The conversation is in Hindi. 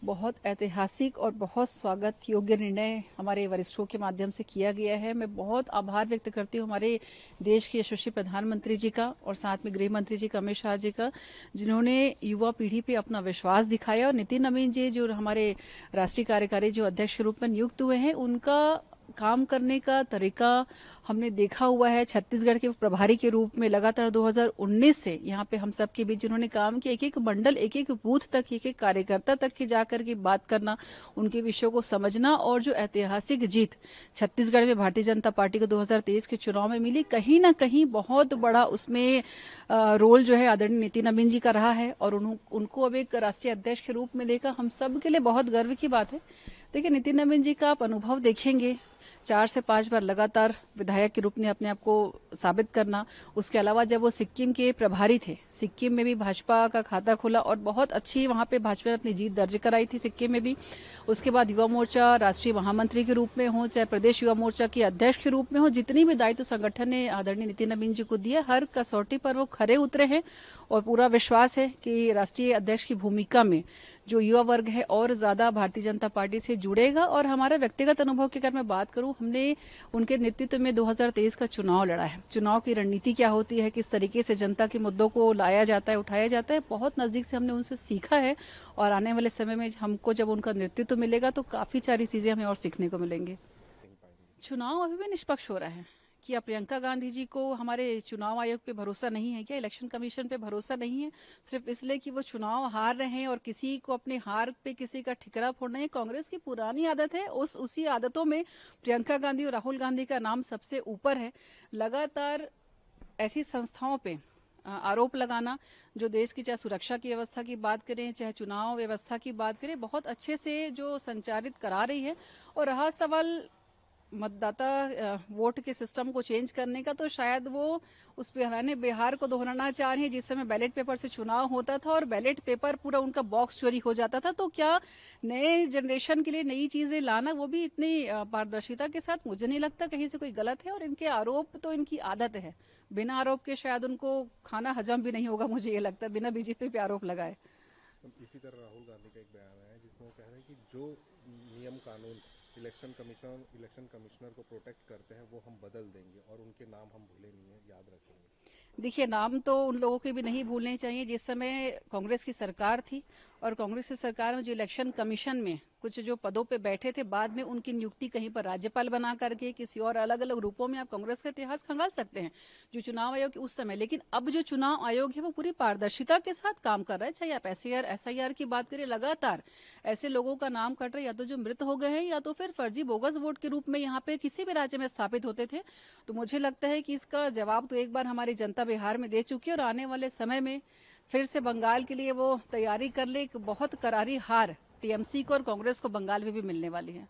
बहुत ऐतिहासिक और बहुत स्वागत योग्य निर्णय हमारे वरिष्ठों के माध्यम से किया गया है। मैं बहुत आभार व्यक्त करती हूँ हमारे देश के यशस्वी प्रधानमंत्री जी का और साथ में गृह मंत्री जी का अमित शाह जी का, जिन्होंने युवा पीढ़ी पे अपना विश्वास दिखाया। और नितिन नवीन जी जो हमारे राष्ट्रीय कार्यकारी जो अध्यक्ष के रूप में नियुक्त हुए हैं, उनका काम करने का तरीका हमने देखा हुआ है। छत्तीसगढ़ के प्रभारी के रूप में लगातार 2019 से यहाँ पे हम सब के बीच जिन्होंने काम किया, एक एक मंडल, एक एक बूथ तक, एक एक कार्यकर्ता तक की जाकर के बात करना, उनके विषयों को समझना, और जो ऐतिहासिक जीत छत्तीसगढ़ में भारतीय जनता पार्टी को 2023 के चुनाव में मिली, कहीं ना कहीं बहुत बड़ा उसमें रोल जो है आदरणीय नितिन नवीन जी का रहा है। और उनको अब एक राष्ट्रीय अध्यक्ष के रूप में देखा हम सब के लिए बहुत गर्व की बात है। देखिए, नितिन नवीन जी का आप अनुभव देखेंगे, 4 से 5 बार लगातार विधायक के रूप में अपने आप को साबित करना। उसके अलावा जब वो सिक्किम के प्रभारी थे, सिक्किम में भी भाजपा का खाता खोला और बहुत अच्छी वहां पे भाजपा ने अपनी जीत दर्ज कराई थी सिक्किम में भी। उसके बाद युवा मोर्चा राष्ट्रीय महामंत्री के रूप में हो, चाहे प्रदेश युवा मोर्चा के अध्यक्ष के रूप में हो, जितनी भी दायित्व संगठन ने आदरणीय नितिन नवीन जी को दिया, हर कसौटी पर वो खरे उतरे हैं। और पूरा विश्वास है कि राष्ट्रीय अध्यक्ष की भूमिका में जो युवा वर्ग है और ज्यादा भारतीय जनता पार्टी से जुड़ेगा। और हमारा व्यक्तिगत अनुभव की अगर मैं बात करूं, हमने उनके नेतृत्व में 2023 का चुनाव लड़ा है। चुनाव की रणनीति क्या होती है, किस तरीके से जनता के मुद्दों को लाया जाता है, उठाया जाता है, बहुत नजदीक से हमने उनसे सीखा है। और आने वाले समय में हमको जब उनका नेतृत्व मिलेगा तो काफी सारी चीजें हमें और सीखने को मिलेंगे। चुनाव अभी भी निष्पक्ष हो रहा है। क्या प्रियंका गांधी जी को हमारे चुनाव आयोग पे भरोसा नहीं है? क्या इलेक्शन कमीशन पे भरोसा नहीं है सिर्फ इसलिए कि वो चुनाव हार रहे हैं और किसी को अपने हार पे किसी का ठिकरा फोड़ना? है कांग्रेस की पुरानी आदत है। उसी आदतों में प्रियंका गांधी और राहुल गांधी का नाम सबसे ऊपर है। लगातार ऐसी संस्थाओं पे आरोप लगाना जो देश की, चाहे सुरक्षा की व्यवस्था की बात करें, चाहे चुनाव व्यवस्था की बात करें, बहुत अच्छे से जो संचालित करा रही है। और रहा सवाल मतदाता वोट के सिस्टम को चेंज करने का, तो शायद वो उस पुराने बिहार को दोहराना चाह रही है जिस समय बैलेट पेपर से चुनाव होता था और बैलेट पेपर पूरा उनका बॉक्स चोरी हो जाता था। तो क्या नए जनरेशन के लिए नई चीजें लाना, वो भी इतनी पारदर्शिता के साथ, मुझे नहीं लगता कहीं से कोई गलत है। और इनके आरोप तो इनकी आदत है, बिना आरोप के शायद उनको खाना हजम भी नहीं होगा, मुझे ये लगता है, बिना बीजेपी पे आरोप लगाए। इसी तरह राहुल गांधी का एक बयान है जिसमें वो कह रहे हैं कि जो नियम कानून इलेक्शन कमिश्नर को प्रोटेक्ट करते हैं वो हम बदल देंगे और उनके नाम हम भूले नहीं है, याद रखेंगे। देखिए, नाम तो उन लोगों के भी नहीं भूलने चाहिए। जिस समय कांग्रेस की सरकार थी और कांग्रेस की सरकार में जो इलेक्शन कमीशन में कुछ जो पदों पे बैठे थे, बाद में उनकी नियुक्ति कहीं पर राज्यपाल बना करके किसी और अलग अलग रूपों में, आप कांग्रेस का इतिहास खंगाल सकते हैं जो चुनाव आयोग के उस समय। लेकिन अब जो चुनाव आयोग है वो पूरी पारदर्शिता के साथ काम कर रहा है। चाहे आप एसआईआर की बात करें, लगातार ऐसे लोगों का नाम कट रहा है, या तो जो मृत हो गए हैं या तो फिर फर्जी बोगस वोट के रूप में यहाँ पे किसी भी राज्य में स्थापित होते थे। तो मुझे लगता है कि इसका जवाब तो एक बार हमारी जनता बिहार में दे चुकी है और आने वाले समय में फिर से बंगाल के लिए वो तैयारी कर ले। एक बहुत करारी हार टीएमसी को और कांग्रेस को बंगाल में भी मिलने वाली है।